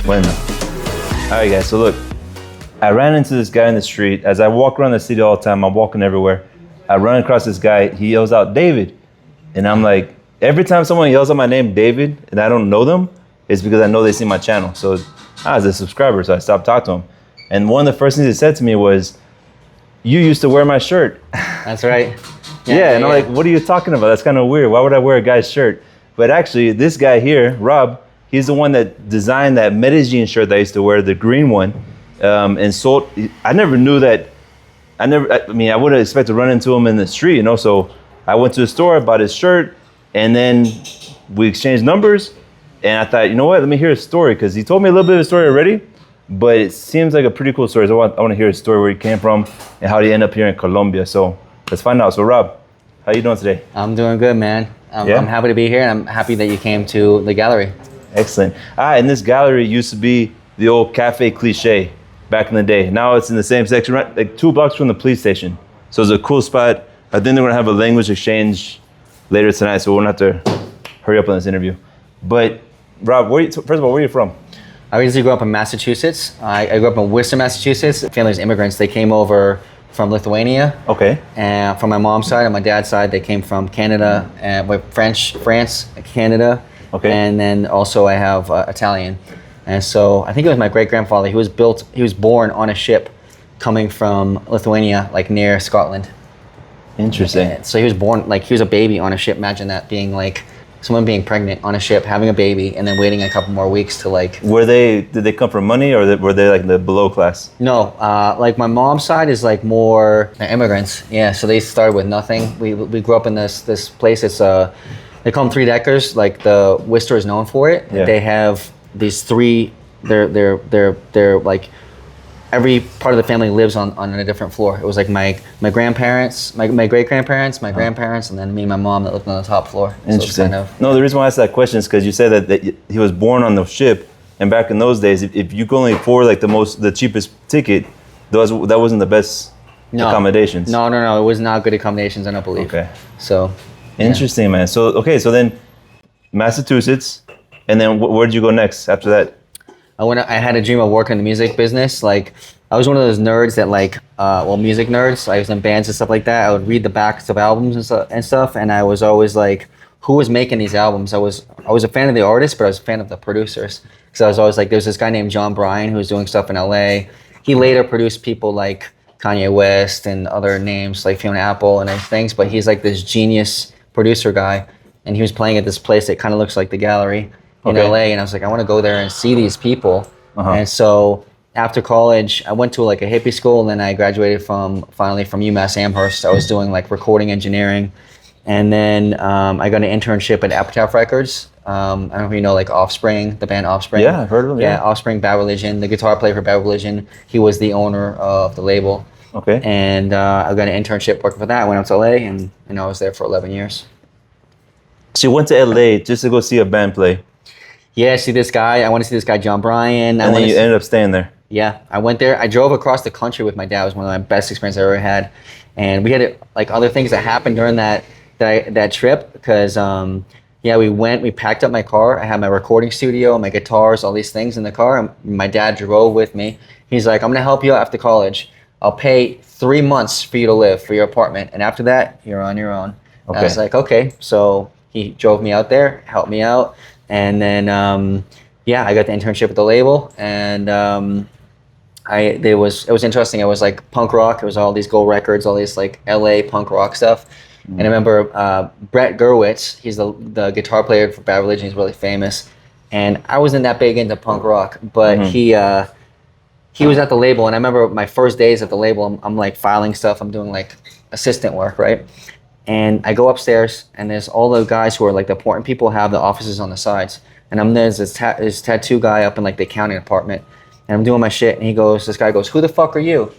Bueno. All right, guys. So look, I ran into this guy in the street. As I walk around the city all the time, I'm walking everywhere. I run across this guy. He yells out, David. And I'm like, every time someone yells out my name, David, and I don't know them, it's because I know they see my channel. So I was a subscriber, so I stopped talking to him. And one of the first things he said to me was, you used to wear my shirt. That's right. Yeah, and I'm like, what are you talking about? That's kind of weird. Why would I wear a guy's shirt? But actually, this guy here, Rob, he's the one that designed that Medellin shirt that I used to wear, the green one, and sold. I never knew that. I wouldn't expect to run into him in the street, you know? So I went to the store, bought his shirt, and then we exchanged numbers. And I thought, you know what? Let me hear his story, because he told me a little bit of his story already, but it seems like a pretty cool story. So I want to hear his story, where he came from, and how he ended up here in Colombia. So let's find out. So Rob, how you doing today? I'm doing good, man. I'm happy to be here, and I'm happy that you came to the gallery. Excellent. And this gallery used to be the old Cafe Cliche back in the day. Now it's in the same section, right, like 2 blocks from the police station. So it's a cool spot. I think they're gonna have a language exchange later tonight, so we're gonna have to hurry up on this interview. But Rob, first of all, where are you from? I originally grew up in Massachusetts. I grew up in Worcester, Massachusetts. Family's immigrants. They came over from Lithuania. Okay. And from my mom's side and my dad's side, they came from Canada, and with France, Canada. Okay. And then also I have Italian. And so I think it was my great-grandfather. He was born on a ship coming from Lithuania, like near Scotland. Interesting. And so he was born, like he was a baby on a ship. Imagine that, being like someone being pregnant on a ship, having a baby, and then waiting a couple more weeks to like. Did they come from money, or were they like the below class? No, like my mom's side is like more immigrants. Yeah, so they started with nothing. We grew up in this place. It's they call them 3-deckers. Like the Worcester is known for it. Yeah. They have these three. They're like every part of the family lives on a different floor. It was like my grandparents, my great grandparents, my grandparents, and then me and my mom that lived on the top floor. Interesting. So No, the reason why I asked that question is because you said that he was born on the ship, and back in those days, if you could only afford like the cheapest ticket, that wasn't the best accommodations. No. It was not good accommodations, I don't believe. Okay. So. Interesting, man. So so then Massachusetts, and then where did you go next after that? I had a dream of working in the music business. Like I was one of those nerds that like, music nerds. I was in bands and stuff like that. I would read the backs of albums and stuff, and I was always like, who was making these albums? I was a fan of the artists, but I was a fan of the producers, because I was always like, there's this guy named John Bryan who was doing stuff in LA. He later produced people like Kanye West and other names like Fiona Apple and things, but he's like this genius producer guy, and he was playing at this place that kind of looks like the gallery in LA, and I was like, I want to go there and see these people. And so after college, I went to like a hippie school, and then I graduated finally from UMass Amherst. I was doing like recording engineering, and then I got an internship at Epitaph Records. I don't know if you know like Offspring, the band Offspring. Yeah, I've heard of them. Yeah, Offspring, Bad Religion. The guitar player for Bad Religion, he was the owner of the label. Okay. And I got an internship working for that. I went out to LA, and I was there for 11 years. So you went to LA just to go see a band play? Yeah, I want to see this guy, John Bryan. And then you ended up staying there? Yeah, I went there. I drove across the country with my dad. It was one of my best experiences I ever had. And we had like other things that happened during that trip, because we packed up my car. I had my recording studio, my guitars, all these things in the car. And my dad drove with me. He's like, I'm going to help you out after college. I'll pay 3 months for you to live, for your apartment. And after that, you're on your own. Okay. I was like, okay. So he drove me out there, helped me out. And then, I got the internship at the label, and it was interesting. It was like punk rock. It was all these gold records, all these like LA punk rock stuff. And I remember Brett Gurwitz, he's the guitar player for Bad Religion. He's really famous. And I wasn't that big into punk rock, but he was at the label. And I remember my first days at the label, I'm like filing stuff. I'm doing like assistant work, right? And I go upstairs, and there's all the guys who are like the important people have the offices on the sides. And there's this tattoo guy up in like the accounting department, and I'm doing my shit. And this guy goes, "Who the fuck are you?"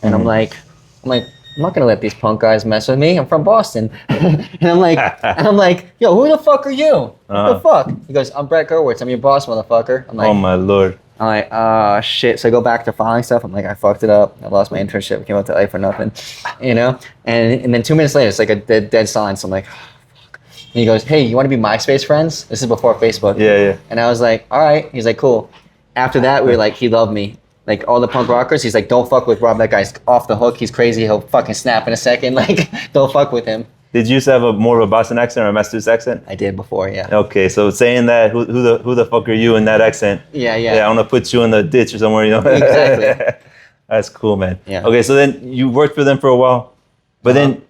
And I'm like, I'm not gonna let these punk guys mess with me. I'm from Boston. and I'm like, yo, who the fuck are you? What the fuck? He goes, I'm Brett Gurwitz. I'm your boss, motherfucker. I'm like, oh my Lord. I'm like, shit. So I go back to filing stuff. I'm like, I fucked it up. I lost my internship. Came out to LA for nothing, And then 2 minutes later, it's like a dead silence. I'm like, oh, fuck. And he goes, hey, you want to be MySpace friends? This is before Facebook. Yeah. And I was like, all right. He's like, cool. after that, we were like, he loved me. Like all the punk rockers, he's like, don't fuck with Rob. That guy's off the hook. He's crazy. He'll fucking snap in a second. Like, don't fuck with him. Did you used to have a more of a Boston accent or a Massachusetts accent? I did before, yeah. Okay, so saying that, who the fuck are you in that accent? Yeah. Yeah, I want to put you in the ditch or somewhere, Exactly. That's cool, man. Yeah. Okay, so then you worked for them for a while, but then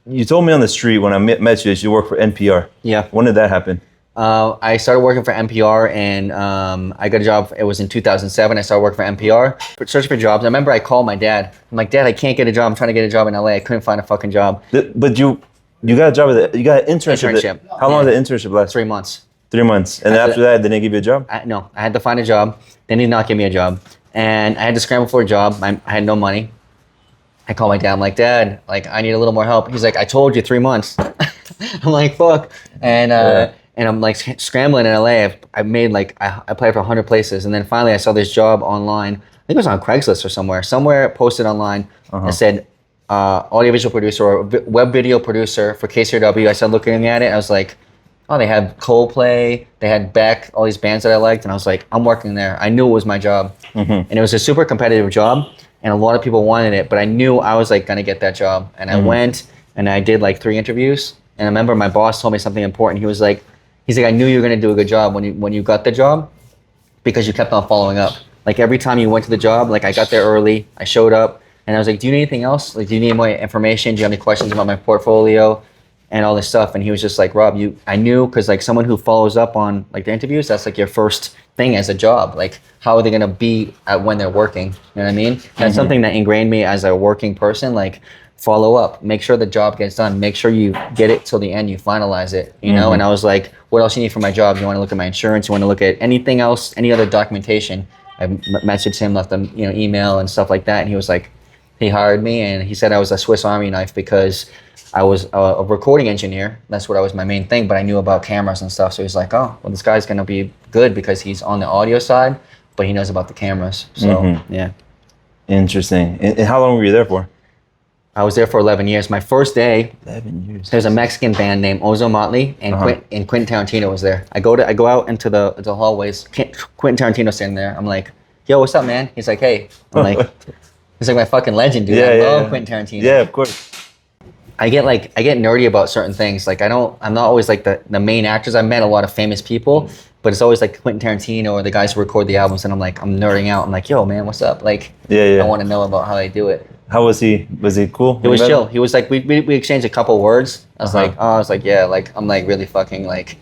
you told me on the street when I met you that you work for NPR. Yeah. When did that happen? I started working for NPR, and I got a job. It was in 2007. I started working for NPR, searching for jobs. I remember I called my dad. I'm like, Dad, I can't get a job. I'm trying to get a job in LA. I couldn't find a fucking job. But you got a job you got an internship. How long did the internship last? 3 months. 3 months. And after that, they didn't give you a job? No, I had to find a job. They did not give me a job. And I had to scramble for a job. I had no money. I called my dad. I'm like, Dad, like, I need a little more help. He's like, I told you 3 months. I'm like, fuck. And I'm like scrambling in LA. I made like, I applied for 100 places. And then finally I saw this job online. I think it was on Craigslist or somewhere. Somewhere posted online. It said, audiovisual producer or web video producer for KCRW. I started looking at it. I was like, oh, they had Coldplay, they had Beck, all these bands that I liked. And I was like, I'm working there. I knew it was my job. And it was a super competitive job. And a lot of people wanted it, but I knew I was like gonna get that job. And I went and I did like 3 interviews. And I remember my boss told me something important. He was like, I knew you were gonna do a good job when you got the job because you kept on following up. Like every time you went to the job, like I got there early, I showed up, and I was like, do you need anything else? Like, do you need more information? Do you have any questions about my portfolio and all this stuff? And he was just like, Rob, I knew, because like someone who follows up on like the interviews, that's like your first thing as a job. Like, how are they gonna be when they're working? You know what I mean? That's something that ingrained me as a working person. Like, follow up, make sure the job gets done, make sure you get it till the end, you finalize it, you know? And I was like, what else you need for my job? You wanna look at my insurance? You wanna look at anything else, any other documentation? I messaged him, left him, email and stuff like that. And he was like, he hired me and he said I was a Swiss Army knife because I was a recording engineer. That's what was my main thing, but I knew about cameras and stuff. So he's like, oh, well, this guy's gonna be good because he's on the audio side, but he knows about the cameras. So yeah. Interesting. And how long were you there for? I was there for 11 years. My first day, 11 years. There's a Mexican band named Ozo Motley, and Quentin Tarantino was there. I go out into the hallways. Quentin Tarantino sitting there. I'm like, yo, what's up, man? He's like, hey. I'm like, he's like my fucking legend, dude. I love Quentin Tarantino. Yeah, of course. I get nerdy about certain things. Like I'm not always like the main actors. I've met a lot of famous people, but it's always like Quentin Tarantino or the guys who record the albums, and I'm nerding out. I'm like, yo, man, what's up? Like, I want to know about how they do it. How was he? Was he cool? He was chill. He was like, we exchanged a couple words. I was like, yeah, like I'm like really fucking like,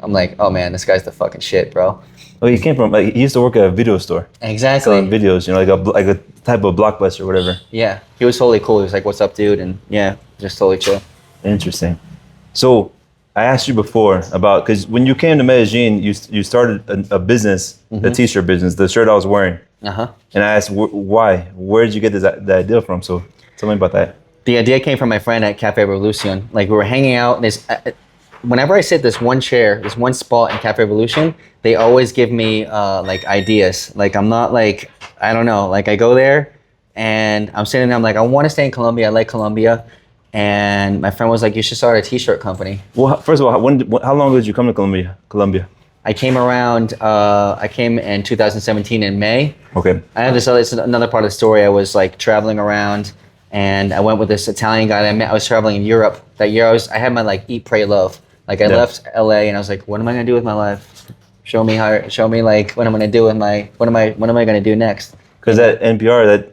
I'm like, oh man, this guy's the fucking shit, bro. Oh, he came from like he used to work at a video store. Exactly. Selling videos, like a type of Blockbuster or whatever. Yeah, he was totally cool. He was like, what's up, dude? And yeah, just totally chill. Interesting. So I asked you before about, because when you came to Medellin, you started a business, a t-shirt business, the shirt I was wearing. And I asked why? Where did you get the idea from? So tell me about that. The idea came from my friend at Cafe Revolution. Like we were hanging out. Whenever I sit this one chair, this one spot in Cafe Revolution, they always give me like ideas. Like I'm not like, I don't know. Like I go there and I'm sitting there. I'm like, I want to stay in Colombia. I like Colombia. And my friend was like, you should start a t-shirt company. Well, first of all, how long did you come to Colombia? I came around, I came in 2017 in May. Okay. I have this it's another part of the story. I was like traveling around and I went with this Italian guy that I met. I was traveling in Europe. That year I had my like eat, pray, love. Like I left LA and I was like, what am I gonna do with my life? Show me like what I'm gonna do with what am I gonna do next? Because at NPR,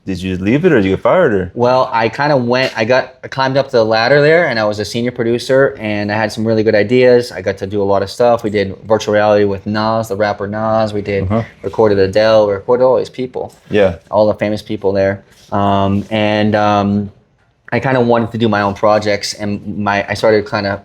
did you leave it or did you get fired or? Well, I kind of I climbed up the ladder there and I was a senior producer and I had some really good ideas. I got to do a lot of stuff. We did virtual reality with Nas, the rapper Nas. We did recorded Adele. We recorded all these people. Yeah. All the famous people there. I kind of wanted to do my own projects and I started kind of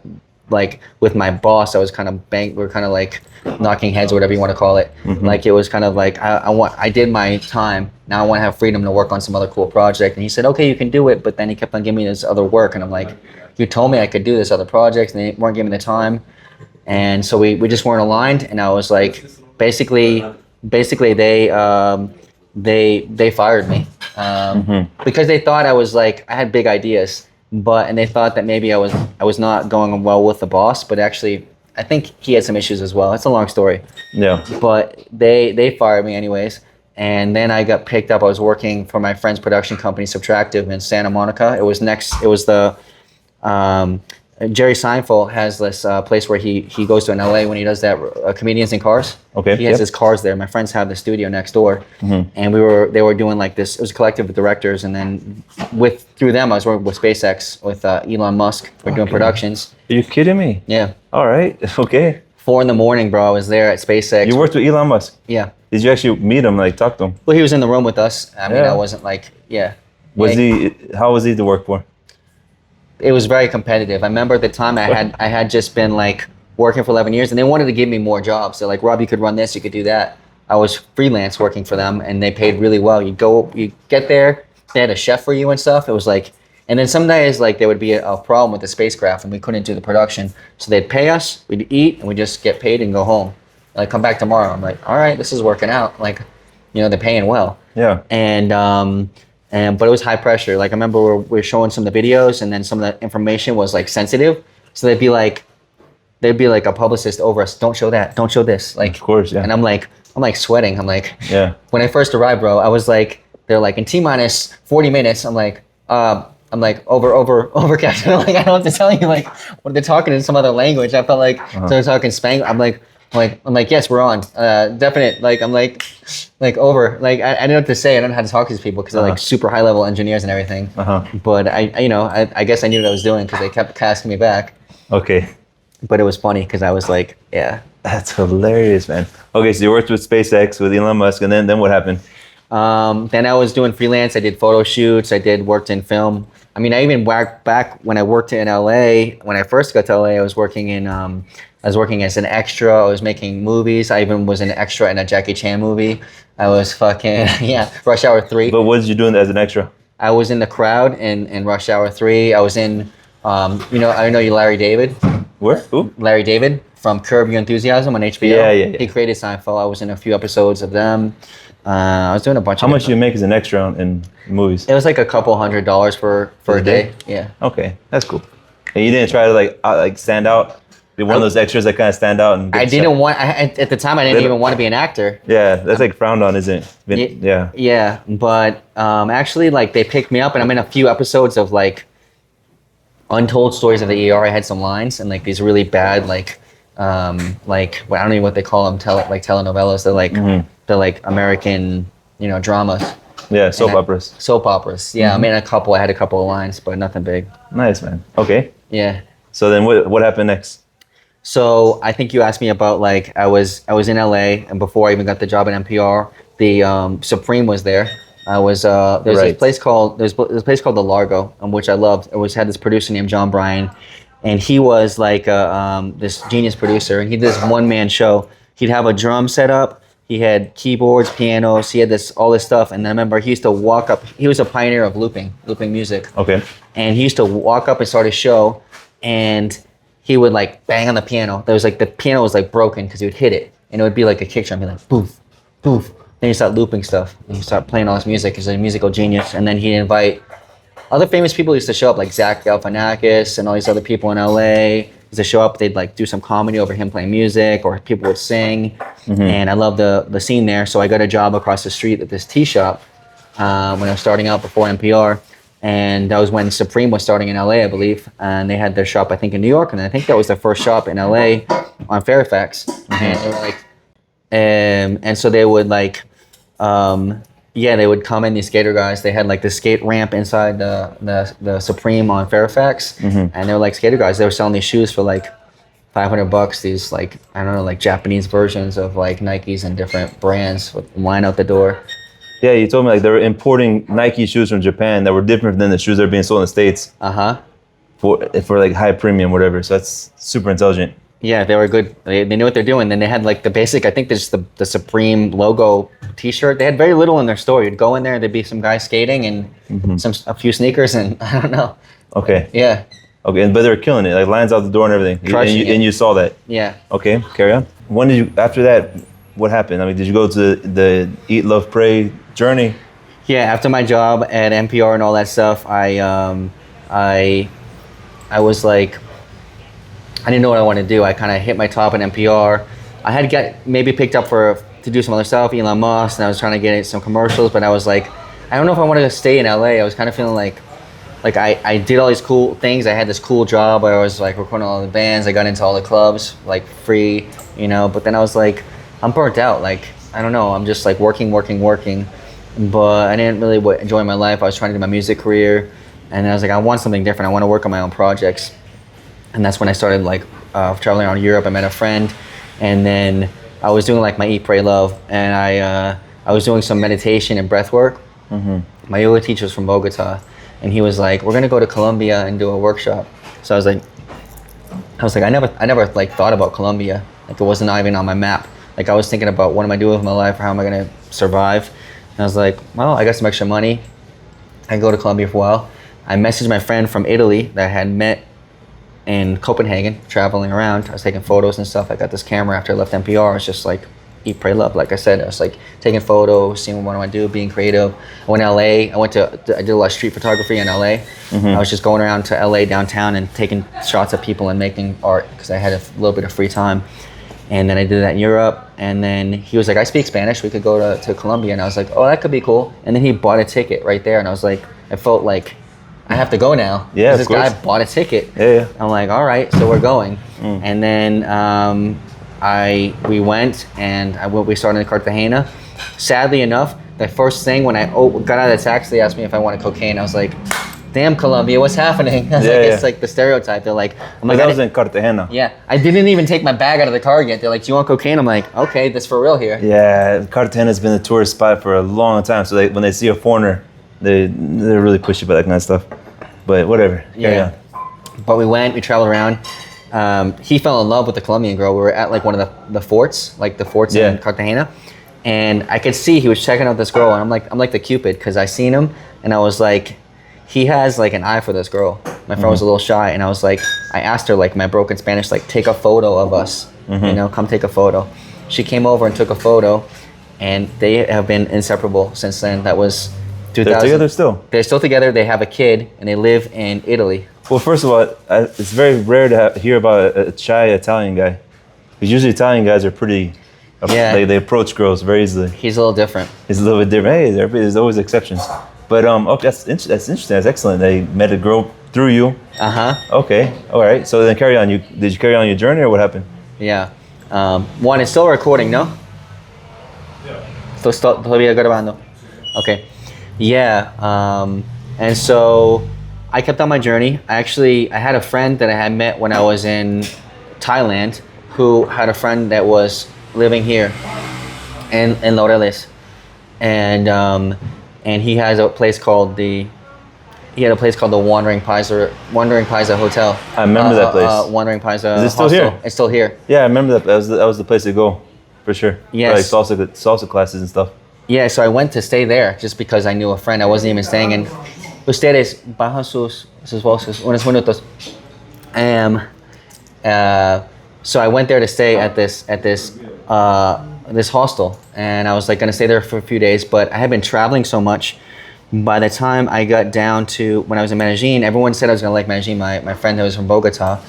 like with my boss, I was kind of we were kind of like knocking heads or whatever you want to call it. Like it was kind of like I did my time. Now I want to have freedom to work on some other cool project. And he said, okay, you can do it. But then he kept on giving me this other work, and I'm like, you told me I could do this other project, and they weren't giving me the time. And so we just weren't aligned. And I was like, basically they fired me because they thought I was like I had big ideas. And they thought that maybe I was not going well with the boss, but actually I think he had some issues as well. It's a long story. Yeah. But they fired me anyways. And then I got picked up. I was working for my friend's production company, Subtractive, in Santa Monica. It was the Jerry Seinfeld has this place where he goes to in LA when he does that comedians in cars. Okay. He has his cars there. My friends have the studio next door, and they were doing like this. It was a collective of directors, and then through them I was working with SpaceX with Elon Musk. We're doing productions. Are you kidding me? Yeah. All right. Okay. 4 a.m, bro. I was there at SpaceX. You worked with Elon Musk? Yeah. Did you actually meet him, like talk to him? Well, he was in the room with us. I mean, I wasn't like, yeah. How was he to work for? It was very competitive. I remember at the time I had just been like working for 11 years, and they wanted to give me more jobs. They're like, Rob, you could run this, you could do that. I was freelance working for them, and they paid really well. You get there, they had a chef for you and stuff. It was like, and then some days like there would be a problem with the spacecraft, and we couldn't do the production. So they'd pay us, we'd eat, and we'd just get paid and go home. Like, come back tomorrow. I'm like, all right, this is working out. Like, you know, they're paying well. Yeah. But it was high pressure. Like, I remember we were showing some of the videos, and then some of the information was like sensitive. So they'd be like a publicist over us. Don't show that. Don't show this. Like, of course, yeah. And I'm like sweating. I'm like, yeah. When I first arrived, bro, I was like, they're like in T-minus 40 minutes. I'm like, over, Captain. Like, I don't have to tell you, like, what they're talking in some other language. I felt like they're talking Spanglish. I'm like, yes, we're on. Definite. Like, I'm like over. Like, I didn't know what to say. I don't know how to talk to these people because they're like super high level engineers and everything. But I guess I knew what I was doing because they kept casting me back. Okay. But it was funny because I was like, yeah. That's hilarious, man. Okay, so you worked with SpaceX with Elon Musk, and then what happened? Then I was doing freelance. I did photo shoots. Worked in film. I mean, I even back when I worked in LA. When I first got to LA, I was working as an extra. I was making movies. I even was an extra in a Jackie Chan movie. I was fucking, Rush Hour 3. But what did you do as an extra? I was in the crowd in Rush Hour 3. I was in, I know you, Larry David. Where? Who? Larry David from Curb Your Enthusiasm on HBO. Yeah. He created Seinfeld. I was in a few episodes of them. I was doing a bunch of How much do you make as an extra in movies? It was like a couple $100 for a day. Yeah. Okay, that's cool. And you didn't try to like stand out? Be one of those extras that kind of stand out and I didn't want. At the time, I didn't even want to be an actor. Yeah, that's like frowned on, isn't it? Yeah. Yeah, but actually, like they picked me up, and I'm in a few episodes of like Untold Stories of the ER. I had some lines and like these really bad well, I don't know what they call them, telenovelas. They're like American, dramas. Yeah, soap operas. Soap operas. Yeah, I mean I had a couple of lines, but nothing big. Nice, man. Okay. Yeah. So then what happened next? So I think you asked me about like I was in LA, and before I even got the job at NPR, the Supreme was there. I was there's this place called the Largo, which I loved. It had this producer named John Bryan, and he was like this genius producer, and he did this one-man show. He'd have a drum set up. He had keyboards, pianos. He had all this stuff, and I remember he used to walk up. He was a pioneer of looping music. Okay. And he used to walk up and start a show, and he would like bang on the piano. There was like the piano was like broken because he would hit it, and it would be like a kick drum, be like poof, poof. Then he start looping stuff, and he start playing all his music. He's a musical genius, and then he'd invite other famous people. Used to show up like Zach Galifianakis and all these other people in LA. Used to show up. They'd like do some comedy over him playing music, or people would sing. And I loved the scene there. So I got a job across the street at this tea shop when I was starting out before NPR. And that was when Supreme was starting in LA, I believe. And they had their shop, I think, in New York. And I think that was their first shop in LA on Fairfax. And they were like, and so they would like, they would come in, these skater guys. They had like the skate ramp inside the Supreme on Fairfax. And they were like skater guys. They were selling these shoes for like $500. These like, I don't know, like Japanese versions of like Nikes and different brands with line out the door. Yeah, you told me like they were importing Nike shoes from Japan that were different than the shoes that are being sold in the States. For like high premium, whatever. So that's super intelligent. Yeah, they were good. They knew what they're doing. Then they had like the basic, I think there's the Supreme logo T-shirt. They had very little in their store. You'd go in there, there'd be some guys skating and a few sneakers, and I don't know. Okay. Yeah. Okay, but they were killing it. Like lines out the door and everything. And you saw that. Yeah. Okay, carry on. When did you? After that, what happened? I mean, did you go to the Eat, Love, Pray journey? Yeah. After my job at NPR and all that stuff, I was like, I didn't know what I wanted to do. I kind of hit my top in NPR. I had got maybe picked up to do some other stuff, Elon Musk, and I was trying to get some commercials, but I was like, I don't know if I wanted to stay in LA. I was kind of feeling like I did all these cool things. I had this cool job where I was like recording all the bands. I got into all the clubs, like free, you know, but then I was like, I'm burnt out. Like, I don't know, I'm just like working. But I didn't really enjoy my life. I was trying to do my music career, and I was like, I want something different. I want to work on my own projects. And that's when I started like traveling around Europe. I met a friend, and then I was doing like my Eat, Pray, Love, and I was doing some meditation and breath work. Mm-hmm. My yoga teacher was from Bogota, and he was like, we're gonna go to Colombia and do a workshop. So I was like, I never like thought about Colombia. Like it wasn't even on my map. Like I was thinking about what am I doing with my life, or how am I gonna survive? And I was like, well, I got some extra money. I can go to Colombia for a while. I messaged my friend from Italy that I had met in Copenhagen, traveling around. I was taking photos and stuff. I got this camera after I left NPR. It's just like Eat, Pray, Love. Like I said, I was like taking photos, seeing what I want to do, being creative. I went to LA. I did a lot of street photography in LA. Mm-hmm. I was just going around to LA downtown and taking shots of people and making art because I had a little bit of free time. And then I did that in Europe. And then he was like, I speak Spanish. We could go to Colombia. And I was like, oh, that could be cool. And then he bought a ticket right there. And I was like, I felt like I have to go now. Yeah, this guy bought a ticket. Yeah. I'm like, all right, so we're going. And then we went and we started in Cartagena. Sadly enough, the first thing when I got out of the taxi, they asked me if I wanted cocaine. I was like, damn, Colombia, what's happening? It's like the stereotype. They're like, I'm like, that was in Cartagena. Yeah, I didn't even take my bag out of the car yet. They're like, do you want cocaine? I'm like, okay, this for real here. Yeah, Cartagena's been a tourist spot for a long time. So when they see a foreigner, they really push you about that kind of stuff. But whatever. Yeah. But we traveled around. He fell in love with the Colombian girl. We were at like one of the forts, in Cartagena. And I could see he was checking out this girl, and I'm like the Cupid, because I seen him, and I was like, he has like an eye for this girl. My friend was a little shy, and I was like, I asked her like my broken Spanish, like take a photo of us, you know, come take a photo. She came over and took a photo, and they have been inseparable since then. That was 2000. They're together still? They're still together. They have a kid, and they live in Italy. Well, first of all, it's very rare to hear about a shy Italian guy. Because usually Italian guys are pretty, they approach girls very easily. He's a little different. He's a little bit different. Hey, there's always exceptions. But okay, that's interesting. That's excellent. They met a girl through you. Okay, all right. So then carry on. Did you carry on your journey, or what happened? Yeah. One, it's still recording, no? Yeah. Todavía grabando. Okay. Yeah. And so I kept on my journey. I had a friend that I had met when I was in Thailand, who had a friend that was living here in Laureles, and he has a place called the Wandering Paisa Hotel. I remember that place. Wandering Paisa. Is it still hostel. here? It's still here. Yeah, I remember that. That was the place to go, for sure. Yes. For like salsa classes and stuff. Yeah, so I went to stay there just because I knew a friend. I wasn't even staying in. Ustedes bajan sus voces unos minutos. So I went there to stay at this hostel, and I was like gonna stay there for a few days, but I had been traveling so much. By the time I got down to when I was in Medellin, everyone said I was gonna like Medellin. My friend who was from Bogota,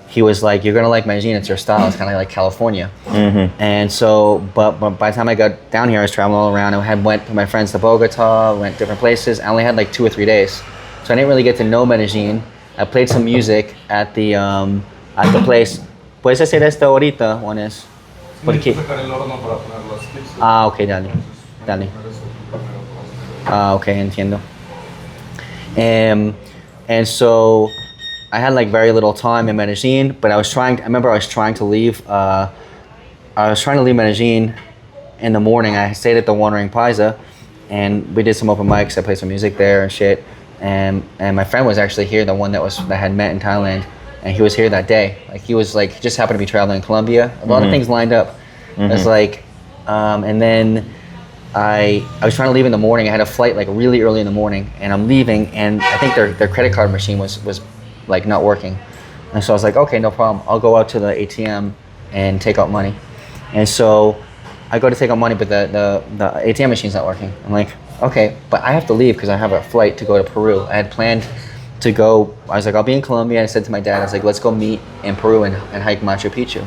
he was like, "You're gonna like Medellin. It's your style. It's kind of like California." Mm-hmm. And so, but by the time I got down here, I was traveling all around. I went with my friends to Bogota, went different places. I only had like 2 or 3 days, so I didn't really get to know Medellin. I played some music at the place. Puedes hacer esto ahorita, Juanes. Porque... okay, dale. Okay, entiendo. And so I had like very little time in Medellin, but I remember I was trying to leave Medellin in the morning. I stayed at the Wandering Paisa, and we did some open mics. I played some music there and shit. And my friend was actually here, the one that had met in Thailand, and he was here that day. Like he just happened to be traveling in Colombia. A lot of things lined up. Mm-hmm. It's like, and then I was trying to leave in the morning. I had a flight like really early in the morning, and I'm leaving, and I think their credit card machine was like not working. And so I was like, okay, no problem. I'll go out to the ATM and take out money. And so I go to take out money, but the ATM machine's not working. I'm like, okay, but I have to leave because I have a flight to go to Peru. I had planned to go. I was like, I'll be in Colombia. I said to my dad, I was like, let's go meet in Peru and hike Machu Picchu.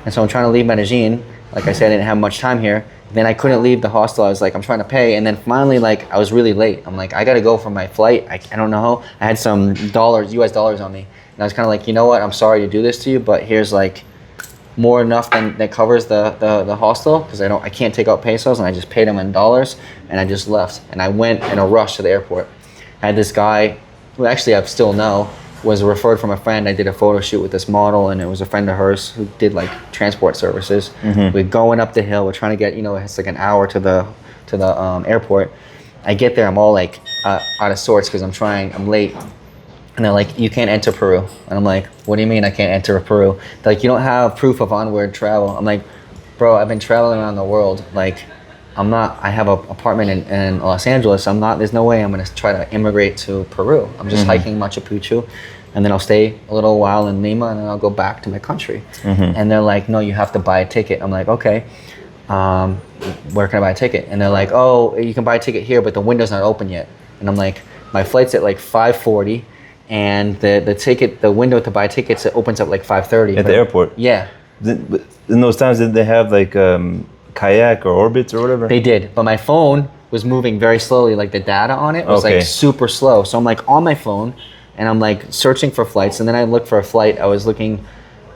And so I'm trying to leave Medellin. Like I said, I didn't have much time here. Then I couldn't leave the hostel. I was like, I'm trying to pay. And then finally, like, I was really late. I'm like, I got to go for my flight. I don't know how. I had some dollars, US dollars on me. And I was kind of like, you know what? I'm sorry to do this to you, but here's like more enough that covers the hostel, because I can't take out pesos, and I just paid them in dollars, and I just left. And I went in a rush to the airport. I had this guy who actually I still know, was referred from a friend. I did a photo shoot with this model, and it was a friend of hers who did like transport services. We're going up the hill. We're trying to get, it's like an hour to the airport. I get there, I'm all like out of sorts because I'm late. And they're like, you can't enter Peru. And I'm like, what do you mean I can't enter Peru? They're like, you don't have proof of onward travel. I'm like, bro, I've been traveling around the world. Like, I have an apartment in Los Angeles. there's no way I'm gonna try to immigrate to Peru. I'm just hiking Machu Picchu, and then I'll stay a little while in Lima, and then I'll go back to my country. And they're like, no, you have to buy a ticket. I'm like, okay, where can I buy a ticket? And they're like, oh, you can buy a ticket here, but the window's not open yet. And I'm like, my flight's at like 5:40, and the window to buy tickets, it opens up like 5:30. At the airport? Yeah. In those times, did they have like kayak or orbits or whatever? They did, but my phone was moving very slowly. Like the data on it was like super slow. So I'm like on my phone, and I'm like searching for flights, and then I looked for a flight. I was looking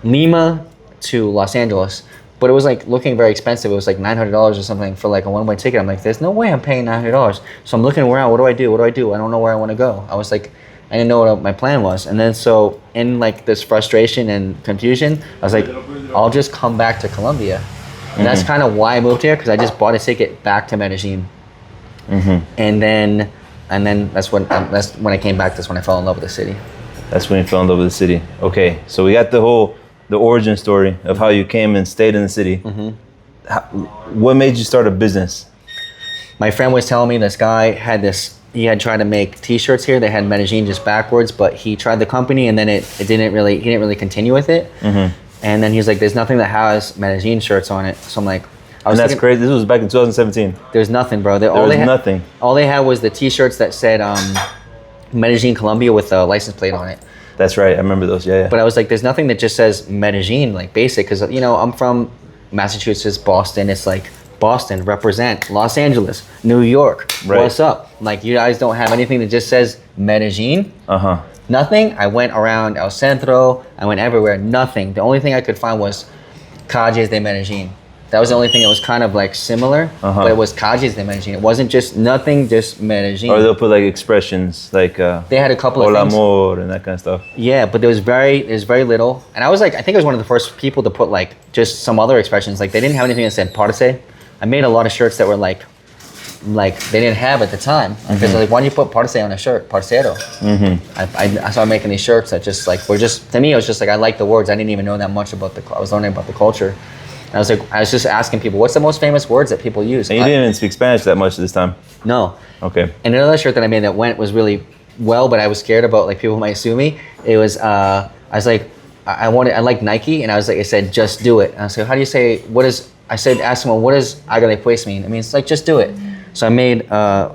Lima to Los Angeles, but it was like looking very expensive. It was like $900 or something for like a one-way ticket. I'm like, there's no way I'm paying $900. So I'm looking around. What do I do? I don't know where I want to go. I was like, I didn't know what my plan was. And then so in like this frustration and confusion, I was like, I'll just come back to Colombia. And that's kind of why I moved here, because I just bought a ticket back to Medellin. And then that's when I came back. That's when I fell in love with the city. That's when you fell in love with the city. Okay, so we got the origin story of how you came and stayed in the city. What made you start a business? My friend was telling me this guy he had tried to make t-shirts here. They had Medellin just backwards, but he tried the company, and then he didn't really continue with it. And then he's like, there's nothing that has Medellin shirts on it. So I'm like, and that's crazy. This was back in 2017. There's nothing, bro. Nothing. All they had was the t-shirts that said Medellin, Colombia, with a license plate on it. That's right. I remember those. Yeah. But I was like, there's nothing that just says Medellin, like basic, because I'm from Massachusetts, Boston. It's like Boston, represent. Los Angeles, New York, what's up? Like, you guys don't have anything that just says Medellin? Nothing. I went around El Centro. I went everywhere. Nothing. The only thing I could find was Calles de Medellin. That was the only thing that was kind of like similar, but it was Calles de Medellin. It wasn't just nothing, just Medellin. Or they'll put like expressions like they had a couple of things. Amor and that kind of stuff. Yeah, but there's very little. And I was like, I think I was one of the first people to put like just some other expressions. Like they didn't have anything that said parce. I made a lot of shirts that were like they didn't have at the time. Because like, why don't you put parce on a shirt? Parcero. I started making these shirts that just like were just, to me it was just like, I liked the words. I didn't even know that much about I was learning about the culture. And I was just asking people, what's the most famous words that people use? And you didn't even speak Spanish that much this time. No. Okay. And another shirt that I made that was really well, but I was scared about like people might sue me. It was I was like, I like Nike, and I said just do it. And I said, how do you say ask someone, what does hágale pues mean? I mean, it's like, just do it. So I made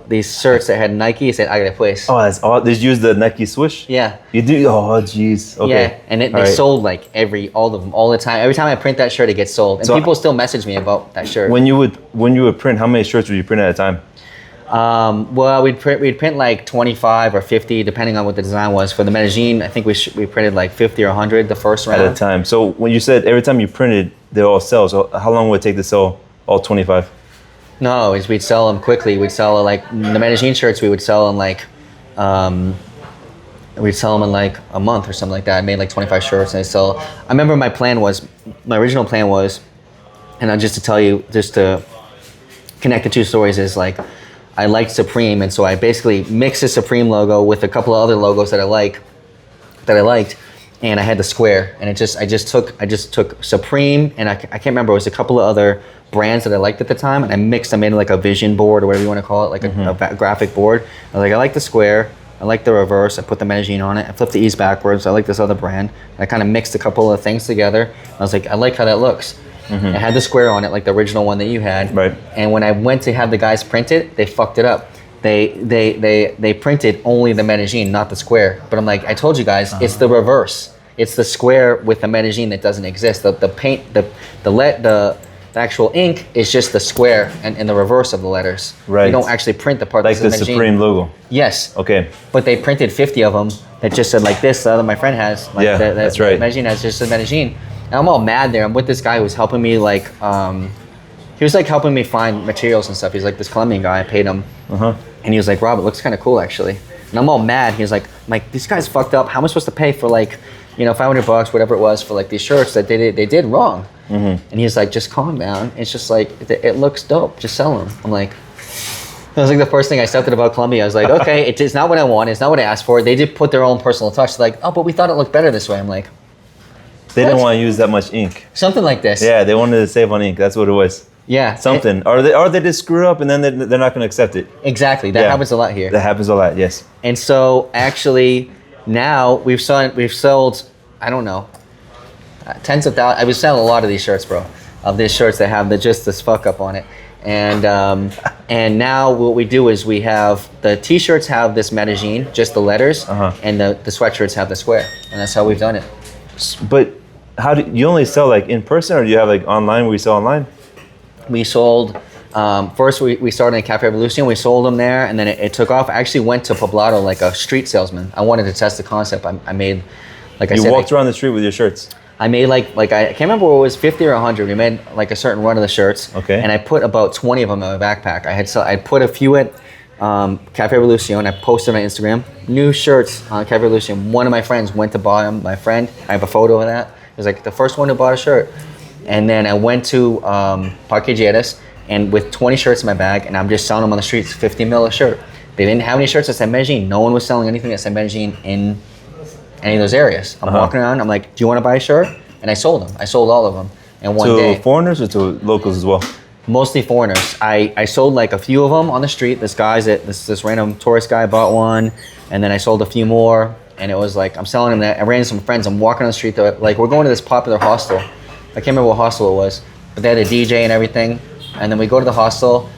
these shirts that had Nike. It said hágale pues. Oh, that's all. Did you use the Nike swoosh? Yeah. You do? Oh, jeez. Okay. Yeah, and they sold like all of them all the time. Every time I print that shirt, it gets sold, and so people still message me about that shirt. When you would print, how many shirts would you print at a time? Well, we'd print like 25 or 50, depending on what the design was. For the Medellin, I think we printed like 50 or 100 the first round. At a time. So when you said every time you printed, they all sell. So how long would it take to sell all 25? No, we'd sell them quickly. We'd sell like the Medellin shirts. We would sell in like, we'd sell them in like a month or something like that. I made like 25 shirts, and I remember my original plan was, and just to tell you, just to connect the two stories, is like, I liked Supreme, and so I basically mixed the Supreme logo with a couple of other logos that I liked, and I had the square, and I just took Supreme, and I can't remember, it was a couple of other brands that I liked at the time, and I made like a vision board or whatever you want to call it, like a graphic board. I was like, I like the square, I like the reverse, I put the Medellin on it, I flipped the E's backwards, I like this other brand. I kind of mixed a couple of things together. I was like, I like how that looks. It had the square on it, like the original one that you had. Right. And when I went to have the guys print it, they fucked it up. they printed only the Medellin, not the square. But I'm like, I told you guys, it's the reverse. It's the square with the Medellin that doesn't exist. The paint, the actual ink is just the square and the reverse of the letters. Right. You don't actually print the part Like that's the Medellin. Supreme logo. Yes. Okay. But they printed 50 of them that just said like this. The other my friend has. Like Yeah, that's right. Medellin has just said Medellin. And I'm all mad there. I'm with this guy who was helping me like, he was like helping me find materials and stuff. He's like this Colombian guy. I paid him. And he was like, Rob, it looks kind of cool actually. And I'm all mad. He was like, this guy's fucked up. How am I supposed to pay for like, you know, $500, whatever it was, for like these shirts that they did wrong? And he's like, just calm down. It's just like, it looks dope. Just sell them. I'm like, that was like the first thing I said about Colombia. I was like, okay, it's not what I want. It's not what I asked for. They did put their own personal touch. Like, oh, but we thought it looked better this way. I'm like, they didn't want to use that much ink. Something like this. Yeah, they wanted to save on ink. That's what it was. Yeah. Something. Or they just screw up and then they're not going to accept it. Exactly. That happens a lot here. That happens a lot, yes. And so actually now we've sold, I don't know, tens of thousands. I was selling a lot of these shirts, bro. Of these shirts that have just this fuck up on it. And now what we do is we have the t-shirts have this Medellin, just the letters, and the sweatshirts have the square. And that's how we've done it. But how do you only sell like in person, or do you have like online where you sell online? We sold, first we started in Cafe Revolution, we sold them there, and then it took off. I actually went to Poblado like a street salesman. I wanted to test the concept. I made, like I said. You walked around the street with your shirts? I made like I can't remember what it was, 50 or 100. We made like a certain run of the shirts. Okay. And I put about 20 of them in my backpack. I put a few at Cafe Revolution. I posted on Instagram. New shirts on Cafe Revolution. One of my friends went to buy them. My friend, I have a photo of that. It was like the first one who bought a shirt. And then I went to Parque Lleras, and with 20 shirts in my bag, and I'm just selling them on the streets, 50 mil a shirt. They didn't have any shirts that said Medellin. No one was selling anything that said Medellin in any of those areas. I'm walking around, I'm like, do you want to buy a shirt? And I sold them. I sold all of them in one day. To foreigners or to locals as well? Mostly foreigners. I sold like a few of them on the street. This random tourist guy bought one, and then I sold a few more, and it was like, I'm selling them. I ran into some friends. I'm walking on the street. Like, we're going to this popular hostel. I can't remember what hostel it was, but they had a DJ and everything. And then we go to the hostel,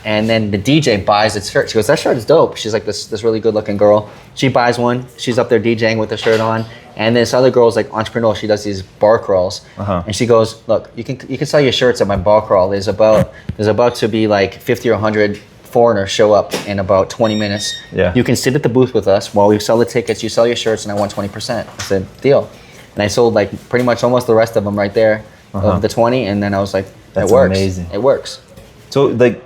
and then the DJ buys the shirt. She goes, that shirt is dope. She's like this really good looking girl. She buys one. She's up there DJing with the shirt on. And this other girl's like entrepreneur. She does these bar crawls. And she goes, look, you can sell your shirts at my bar crawl. There's about to be like 50 or 100 foreigners show up in about 20 minutes. Yeah. You can sit at the booth with us while we sell the tickets. You sell your shirts, and I want 20%. I said, deal. And I sold like pretty much almost the rest of them right there of the 20. And then I was like, that's it works. Amazing. It works. So like,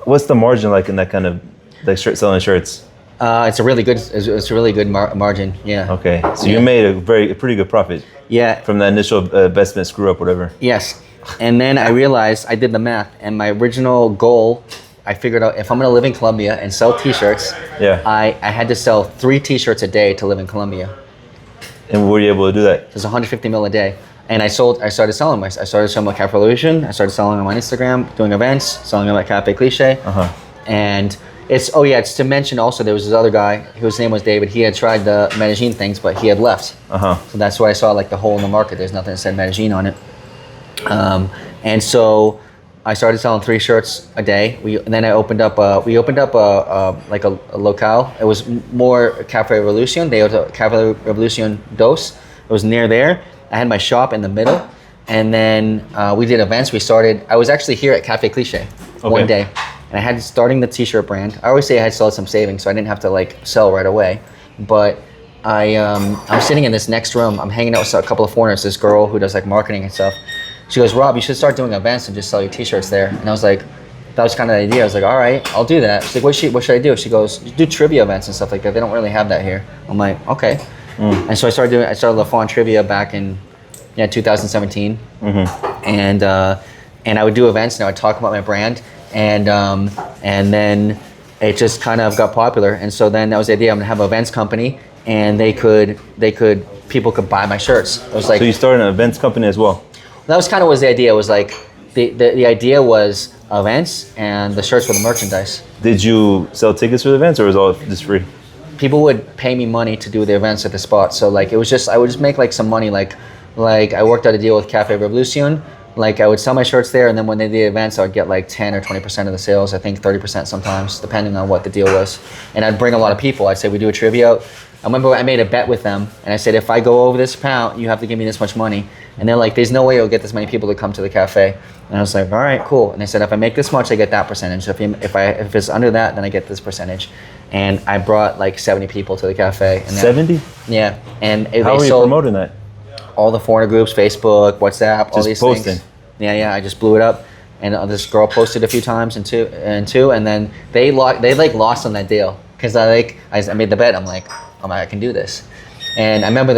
what's the margin like in that kind of like selling shirts? It's a really good margin. Yeah. Okay. So you made a pretty good profit. Yeah. From the initial investment screw up, whatever. Yes. And then I realized, I did the math, and my original goal, I figured out if I'm gonna live in Colombia and sell t-shirts, I had to sell 3 t-shirts a day to live in Colombia. And were you able to do that? There's 150 mil a day. And I started selling them. I started selling them at Cafe Revolution. I started selling them on Instagram, doing events, selling them at Cafe Cliche. And it's to mention also, there was this other guy whose name was David. He had tried the Medellin things, but he had left. So that's why I saw like the hole in the market. There's nothing that said Medellin on it. And so I started selling 3 shirts a day. Then I opened up a locale. It was more Cafe Revolution. They had a Cafe Revolution Dos. It was near there. I had my shop in the middle, and then we did events. I was actually here at Cafe Cliche one day, and I had starting the t-shirt brand. I always say I had still some savings, so I didn't have to like sell right away. But I'm sitting in this next room. I'm hanging out with a couple of foreigners. This girl who does like marketing and stuff. She goes, Rob, you should start doing events and just sell your t-shirts there. And I was like, that was kind of the idea. I was like, all right, I'll do that. She's like, what should I do? She goes, do trivia events and stuff like that. They don't really have that here. I'm like, okay. And so I started LaFond Trivia back in 2017. And I would do events, and I would talk about my brand, and then it just kind of got popular. And so then that was the idea. I'm gonna have an events company, and people could buy my shirts. It was like, so you started an events company as well? That was kind of was the idea. It was like the idea was events, and the shirts were the merchandise. Did you sell tickets for the events, or was it all just free? People would pay me money to do the events at the spot. So like it was just, I would just make like some money. Like I worked out a deal with Cafe Revolution. like I would sell my shirts there, and then when they did events, I would get like 10 or 20% of the sales. I think 30% sometimes, depending on what the deal was. And I'd bring a lot of people. I'd say we do a trivia. I remember I made a bet with them, and I said, if I go over this amount, you have to give me this much money. And they're like, there's no way you'll get this many people to come to the cafe. And I was like, all right, cool. And they said, if I make this much, I get that percentage. So if it's under that, then I get this percentage. And I brought like 70 people to the cafe. And 70? Yeah. And how are you promoting that? All the foreigner groups, Facebook, WhatsApp, all these posting. things. Yeah, I just blew it up. And this girl posted a few times and then they lost on that deal because I made the bet. I'm like, I can do this. And I remember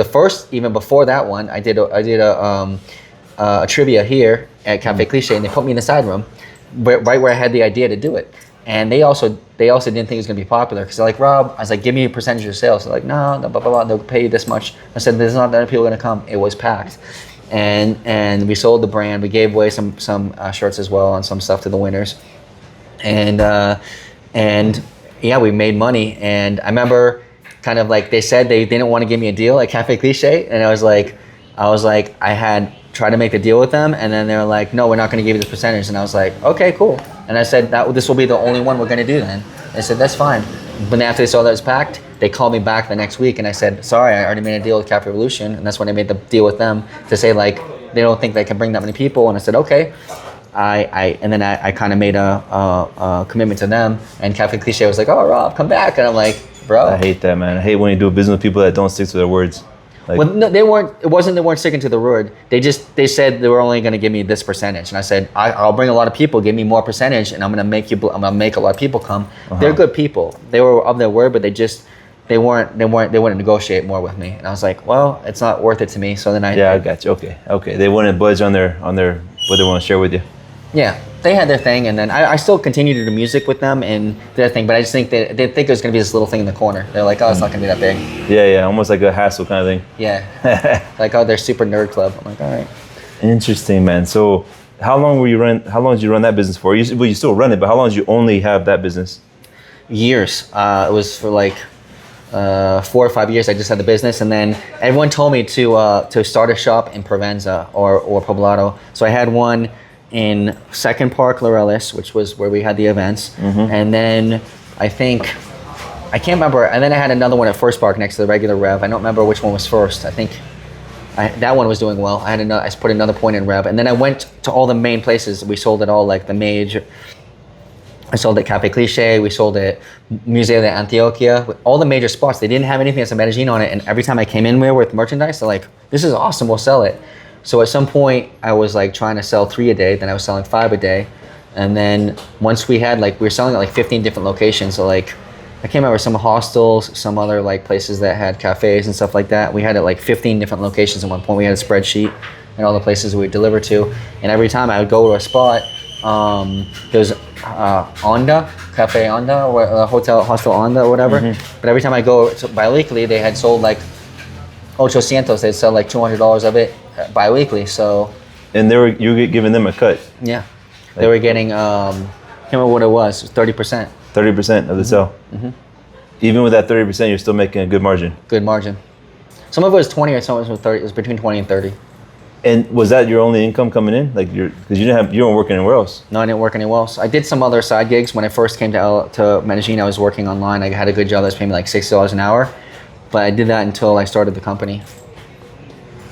even before that one, I did a trivia here at Cafe Cliche, and they put me in the side room, right where I had the idea to do it. And they also didn't think it was gonna be popular because they're like, Rob, I was like, give me a percentage of sales. They're like, no, blah, blah, blah, they'll pay you this much. I said, there's not that many people gonna come. It was packed. And we sold the brand. We gave away some shirts as well and some stuff to the winners. And yeah, we made money. And I remember kind of like they said they didn't want to give me a deal at Cafe Cliche. And I was like, I had tried to make the deal with them, and then they were like, no, we're not going to give you this percentage. And I was like, okay, cool. And I said, this will be the only one we're going to do then. They said, that's fine. But after they saw that it was packed, they called me back the next week, and I said, sorry, I already made a deal with Cafe Revolution. And that's when I made the deal with them to say, like, they don't think they can bring that many people. And I said, okay. And then I kind of made a commitment to them, and Cafe Cliche was like, oh, Rob, come back. And I'm like, bro. I hate that, man. I hate when you do business with people that don't stick to their words. Like, well, no, they weren't. It wasn't they weren't sticking to the word. They said they were only going to give me this percentage, and I said I'll bring a lot of people. Give me more percentage, and I'm going to make a lot of people come. They're good people. They were of their word, but they wouldn't negotiate more with me. And I was like, well, it's not worth it to me. So then I got you. Okay. They wouldn't budge on their what they want to share with you. Yeah, they had their thing, and then I still continued to do music with them and their thing, but I just think they think it was going to be this little thing in the corner. They're like, oh, it's not going to be that big. Yeah, almost like a hassle kind of thing. Yeah, like, oh, they're super nerd club. I'm like, all right. Interesting, man. So how long did you run that business for? You still run it, but how long did you only have that business? Years. It was for like 4 or 5 years. I just had the business, and then everyone told me to start a shop in Provenza or Poblado. So I had one in Second Park, Laureles, which was where we had the events. And then I can't remember. And then I had another one at First Park next to the regular Rev. I don't remember which one was first. I think that one was doing well. I put another point in Rev. And then I went to all the main places. We sold it all, like the Mage. I sold at Cafe Cliche. We sold at Museo de Antioquia. All the major spots. They didn't have anything that's a Medellin on it. And every time I came in with merchandise, they're like, this is awesome, we'll sell it. So at some point, I was like trying to sell 3 a day, then I was selling 5 a day. And then once we were selling at like 15 different locations. So like, I can't remember, some hostels, some other like places that had cafes and stuff like that. We had it like 15 different locations at one point. We had a spreadsheet and all the places we would deliver to. And every time I would go to a spot, there was Onda, Cafe Onda, or Hostel Onda or whatever. But every time I go bi-weekly, they had sold like 800. They'd sell like $200 of it bi-weekly. So, and you were giving them a cut. Yeah, they were getting. I can't remember what it was. 30%. 30% of the sale. Even with that 30%, you're still making a good margin. Good margin. Some of it was 20, or some of it was 30. It was between 20 and 30. And was that your only income coming in? Like because you weren't working anywhere else. No, I didn't work anywhere else. I did some other side gigs when I first came to Medellin. I was working online. I had a good job that was paying me like $60 an hour, but I did that until I started the company.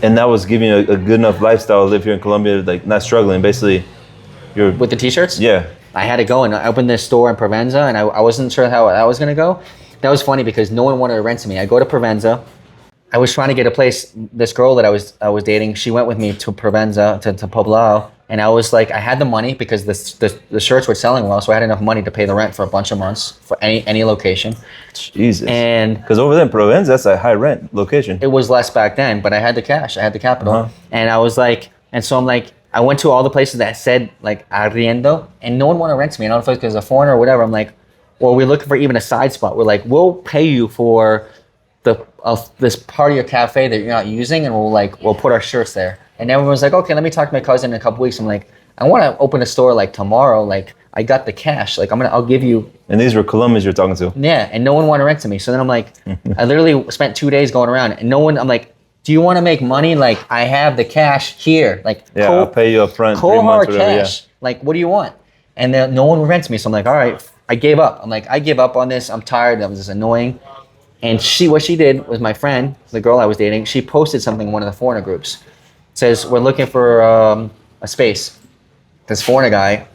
And that was giving you a good enough lifestyle to live here in Colombia, like not struggling. Basically, you're with the t-shirts. Yeah. I had to go and I opened this store in Provenza, and I wasn't sure how that was gonna go. That was funny because no one wanted to rent to me. I go to Provenza. I was trying to get a place. This girl that I was dating, she went with me to Provenza, to Poblado, and I was like, I had the money because the shirts were selling well, so I had enough money to pay the rent for a bunch of months for any location. Jesus. And because over there in Provenza, that's a high rent location. It was less back then, but I had the cash, I had the capital, and I was like, and so I'm like, I went to all the places that said like arriendo, and no one wanted to rent to me. And I don't know if it was a foreigner or whatever. I'm like, well, we're looking for even a side spot. We're like, we'll pay you for this part of your cafe that you're not using, and we'll put our shirts there. And everyone's like, okay, let me talk to my cousin in a couple weeks. I'm like, I want to open a store like tomorrow. Like, I got the cash. Like, I'll give you. And these were Colombians you're talking to. Yeah, and no one wanted to rent to me. So then I'm like, I literally spent 2 days going around, and no one. I'm like, do you want to make money? Like, I have the cash here. Like, Yeah, I'll pay you up front, 3 cold months, hard whatever, cash. Like, what do you want? And then no one would rent to me. So I'm like, all right, I gave up. I'm like, I give up on this. I'm tired. That was just annoying. And what she did was my friend, the girl I was dating, she posted something in one of the foreigner groups. It says, we're looking for a space. This foreigner guy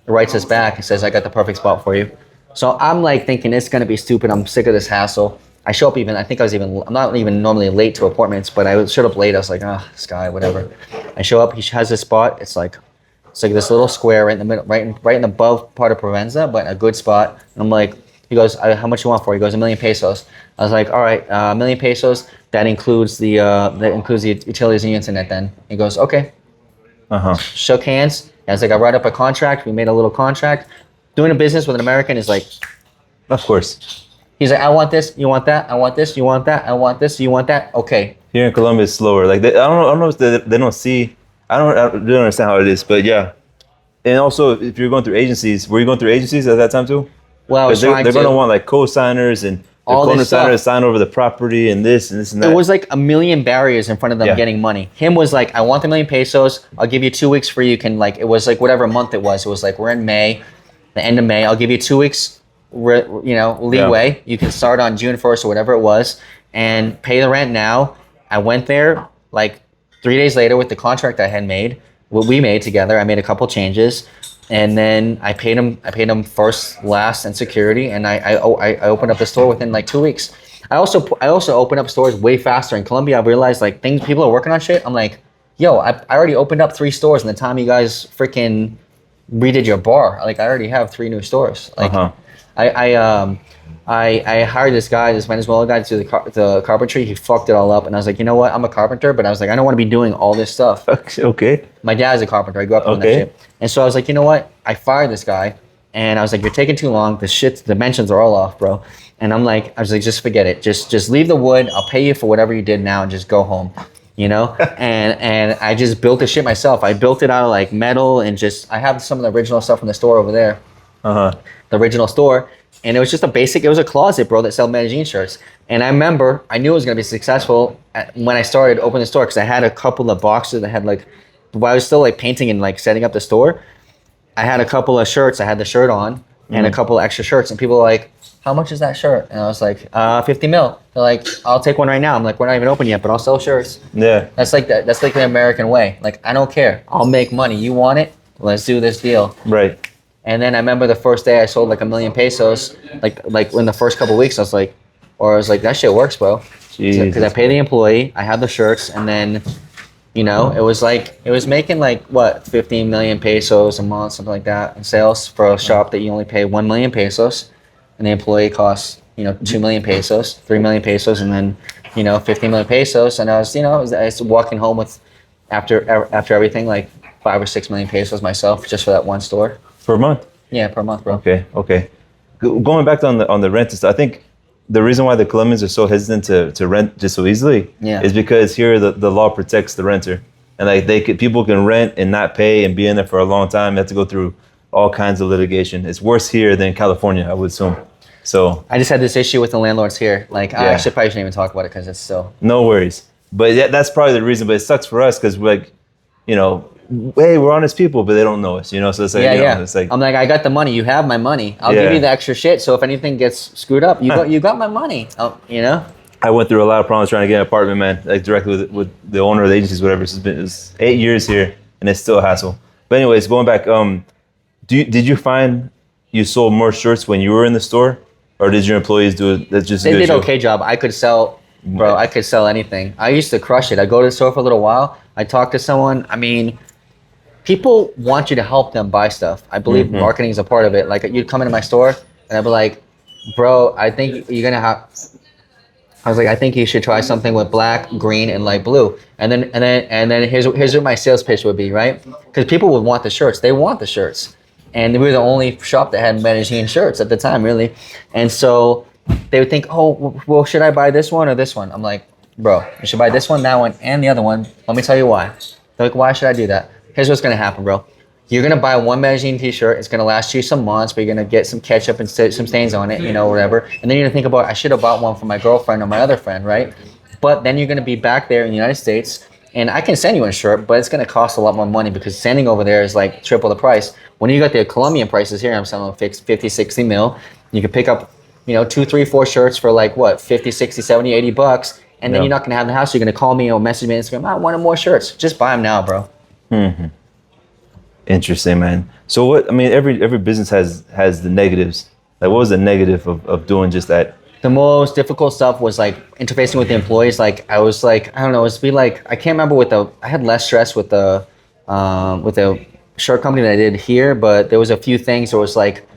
writes us back and says, I got the perfect spot for you. So I'm like thinking it's going to be stupid. I'm sick of this hassle. I show up I'm not even normally late to appointments, but I showed up late. I was like, this guy, whatever. I show up, he has this spot. It's like this little square right in the middle, right in the above part of Provenza, but a good spot. And I'm like, he goes, how much you want for it? He goes, 1 million pesos. I was like, all right, 1 million pesos. That includes the utilities and the internet. Then he goes, okay. Shook hands. I was like, I write up a contract. We made a little contract. Doing a business with an American is like, of course. He's like, I want this, you want that, I want this, you want that, I want this, you want that. Okay. Here in Colombia, it's slower. Like I don't know if they don't see. I don't understand how it is, but yeah. And also, if you're going through agencies, were you going through agencies at that time too? Well, they're going to want like co-signers and all the this co-signers sign over the property and this and that. It was like a million barriers in front of them getting money. Him was like, I want the 1 million pesos. I'll give you 2 weeks free. You can like, it was like whatever month it was. It was like, we're in May, the end of May. I'll give you 2 weeks, leeway. Yeah. You can start on June 1st or whatever it was and pay the rent now. I went there like 3 days later with the contract I had made, what we made together. I made a couple changes. And then I paid him first, last, and security, and I opened up the store within like 2 weeks. I also opened up stores way faster in Colombia. I realized like people are working on shit. I'm like, yo, I already opened up 3 stores in the time you guys freaking redid your bar. Like I already have 3 new stores. Like I hired this guy, this Venezuelan guy, to do the carpentry. He fucked it all up, and I was like, you know what? I'm a carpenter, but I was like, I don't want to be doing all this stuff. Okay. My dad's a carpenter. I grew up doing that shit. And so I was like, you know what? I fired this guy, and I was like, you're taking too long. The dimensions are all off, bro. And I was like, just forget it. Just leave the wood. I'll pay you for whatever you did now, and just go home. And I just built the shit myself. I built it out of like metal and I have some of the original stuff from the store over there. The original store. And it was just it was a closet, bro, that sold Medellin shirts. And I remember, I knew it was going to be successful when I started opening the store, because I had a couple of boxes that had like, while I was still like painting and like setting up the store, I had a couple of shirts. I had the shirt on and a couple of extra shirts. And people were like, how much is that shirt? And I was like, 50 mil. They're like, I'll take one right now. I'm like, we're not even open yet, but I'll sell shirts. Yeah. That's like the American way. Like, I don't care. I'll make money. You want it? Let's do this deal. Right. And then I remember the first day I sold like 1 million pesos. Like in the first couple of weeks, I was like, that shit works, bro. Because I pay the employee, I have the shirts, and then, it was making like what, 15 million pesos a month, something like that, in sales for a shop that you only pay 1 million pesos, and the employee costs 2 million pesos, 3 million pesos, and then 15 million pesos. And I was walking home with after everything like 5 or 6 million pesos myself just for that one store. Per month? Yeah, per month, bro. Okay. Going back to on the rent, I think the reason why the Colombians are so hesitant to rent just so easily is because here the law protects the renter, and like people can rent and not pay and be in there for a long time. They have to go through all kinds of litigation. It's worse here than California, I would assume. So I just had this issue with the landlords here. Like I probably shouldn't even talk about it because it's so. No worries, but yeah, that's probably the reason. But it sucks for us because we're like, hey, we're honest people, but they don't know us, So it's like, it's like, I'm like, I got the money. You have my money. I'll give you the extra shit. So if anything gets screwed up, you got my money. I went through a lot of problems trying to get an apartment, man. Like directly with the owner of the agencies, whatever. It's 8 years here, and it's still a hassle. But anyways, going back, did you find you sold more shirts when you were in the store, or did your employees do it? That's just they did an okay job. I could sell, bro. I could sell anything. I used to crush it. I go to the store for a little while. I talk to someone. I mean, people want you to help them buy stuff. I believe marketing is a part of it. Like you'd come into my store and I'd be like, bro, I think you're gonna have. I was like, I think you should try something with black, green, and light blue. And then here's what my sales pitch would be, right? Because people would want the shirts. They want the shirts, and we were the only shop that had Medellin shirts at the time, really. And so they would think, oh, well, should I buy this one or this one? I'm like, bro, you should buy this one, that one, and the other one. Let me tell you why. They're like, why should I do that? Here's what's gonna happen, bro. You're gonna buy one Medellin t-shirt. It's gonna last you some months, but you're gonna get some ketchup and some stains on it, whatever. And then you're gonna think about, I should have bought one for my girlfriend or my other friend, right? But then you're going to be back there in the United States, and I can send you a shirt, but it's going to cost a lot more money because sending over there is like triple the price. When you got the Colombian prices here, I'm selling fixed 50, 60 mil. You can pick up, 2, 3, 4 shirts for like what, 50, 60, 70, 80 bucks. And then you're not going to have the house. You're going to call me or message me on Instagram. I want more shirts. Just buy them now, bro. Mm-hmm. Interesting, man. So what, I mean, every business has the negatives. Like what was the negative of doing just that? The most difficult stuff was like interfacing with the employees. Like I was like, I don't know, it's be like, I can't remember I had less stress with the shirt company that I did here, but there was a few things that was like,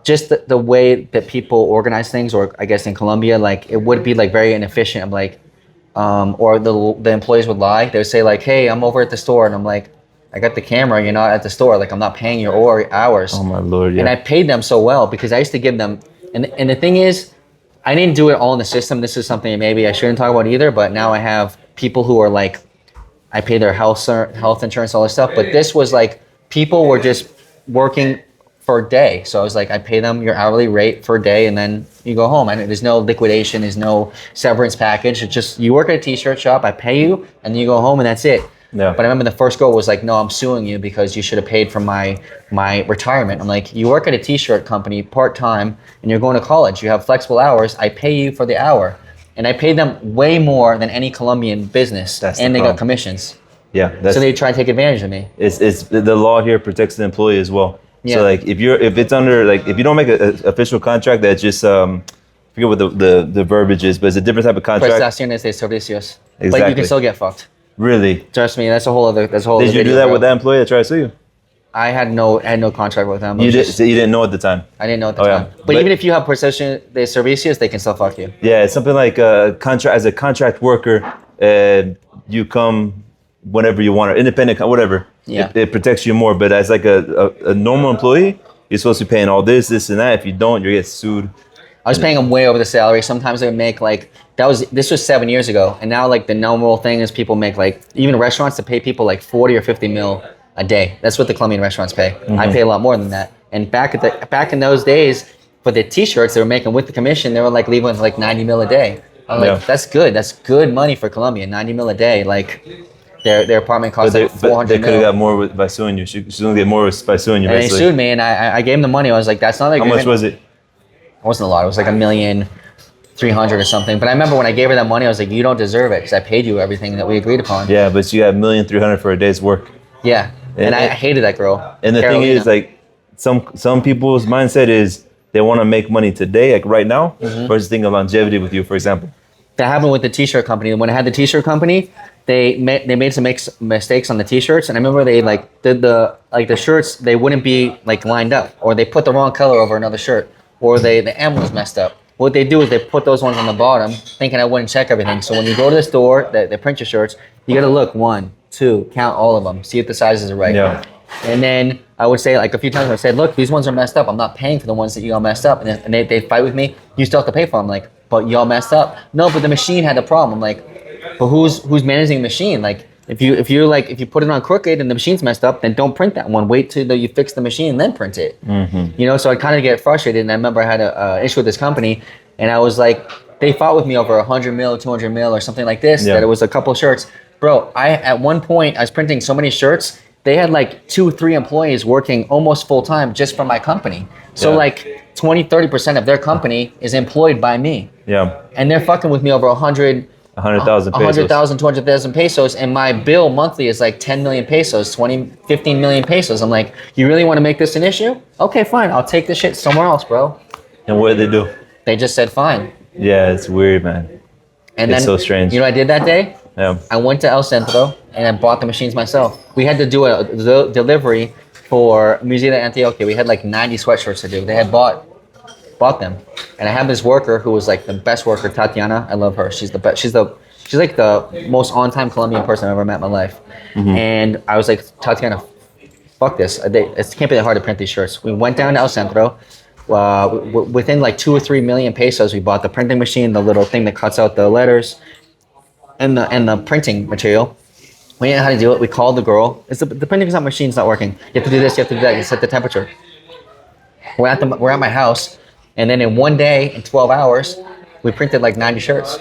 just the way that people organize things, or I guess in Colombia, like it would be like very inefficient. I'm like, or the employees would lie. They would say like, hey, I'm over at the store. And I'm like, I got the camera, you're not at the store. Like I'm not paying your hours. Oh my Lord, yeah. And I paid them so well because I used to give them, and the thing is, I didn't do it all in the system. This is something maybe I shouldn't talk about either, but now I have people who are like, I pay their health insurance, all this stuff. But this was like, people were just working for a day. So I was like, I pay them your hourly rate for a day and then you go home. There's no liquidation, there's no severance package. It's just, you work at a t-shirt shop, I pay you, and then you go home and that's it. Yeah. But I remember the first girl was like, no, I'm suing you because you should have paid for my retirement. I'm like, you work at a t-shirt company part-time and you're going to college. You have flexible hours. I pay you for the hour. And I paid them way more than any Colombian business. And they got commissions. Yeah. So they try to take advantage of me. It's the law here protects the employee as well. Yeah. So like if it's under, like if you don't make an official contract that's just I forget what the verbiage is, but it's a different type of contract. Prestaciones de servicios. Exactly. But you can still get fucked. Really? Trust me, that's a whole other. Did you do that with that employee that tried to sue you? I had no contract with them. You didn't know at the time. I didn't know at the time. Yeah. But even if you have prestaciones de servicios, they can still fuck you. Yeah, it's something like a contract as a contract worker. You come whenever you want, or independent, whatever. Yeah. It protects you more. But as like a normal employee, you're supposed to be paying all this, and that. If you don't, you get sued. I was paying them way over the salary. Sometimes they would make like, this was 7 years ago. And now like the normal thing is people make like, even restaurants to pay people like 40 or 50 mil a day. That's what the Colombian restaurants pay. Mm-hmm. I pay a lot more than that. And back in those days, for the t-shirts they were making with the commission, they were like leaving with like 90 mil a day. I'm like, that's good. That's good money for Colombia, 90 mil a day. Like their apartment cost like 400 They could have got more by suing you. She's gonna get more by suing you. And they sued me and I gave them the money. I was like, that's not like. How much was it? It wasn't a lot. It was like $1,300,000 or something. But I remember when I gave her that money, I was like, you don't deserve it because I paid you everything that we agreed upon. Yeah, but you got $1,300,000 for a day's work. Yeah, and I hated that girl. And the Carolina. thing is, like, some people's mindset is they want to make money today, like right now, versus thinking of longevity with you, for example. That happened with the t-shirt company. When I had the t-shirt company, they made some mistakes on the t-shirts, and I remember they like did the shirts, they wouldn't be like lined up, or they put the wrong color over another shirt, or the M was messed up. What they do is they put those ones on the bottom, thinking I wouldn't check everything. So when you go to the store, they print your shirts, you gotta look 1, 2, count all of them, see if the sizes are right. Yeah. And then I would say like a few times I said, look, these ones are messed up. I'm not paying for the ones that you all messed up. And they fight with me. You still have to pay for them. Like, but y'all messed up. No, but the machine had a problem. I'm like, but who's managing the machine? Like, if you put it on crooked and the machine's messed up, then don't print that one. Wait till you fix the machine and then print it. Mm-hmm. So I kind of get frustrated. And I remember I had a issue with this company, and I was like, they fought with me over 100 mil, 200 mil, or something like this. Yeah. That it was a couple of shirts, bro. At one point I was printing so many shirts. They had like 2-3 employees working almost full time just for my company. So like 20-30% of their company is employed by me. Yeah. And they're fucking with me over 100,000 pesos. 200,000 pesos, and my bill monthly is like 10 million pesos, 15 million pesos. I'm like, you really want to make this an issue? Okay, fine. I'll take this shit somewhere else, bro. And what did they do? They just said fine. Yeah, it's weird, man. And it's then, so strange. You know what I did that day? Yeah. I went to El Centro and I bought the machines myself. We had to do a delivery for Museo de Antioquia. We had like 90 sweatshirts to do. They had bought them. And I have this worker who was like the best worker, Tatiana. I love her. She's the best. She's like the most on-time Colombian person I've ever met in my life. Mm-hmm. And I was like, Tatiana, fuck this. It can't be that hard to print these shirts. We went down to El Centro. Within like 2 or 3 million pesos, we bought the printing machine, the little thing that cuts out the letters, and the printing material. We didn't know how to do it. We called the girl. The printing machine's not working. You have to do this, you have to do that, you set the temperature. We're at my house, and then in one day, in 12 hours, we printed like 90 shirts.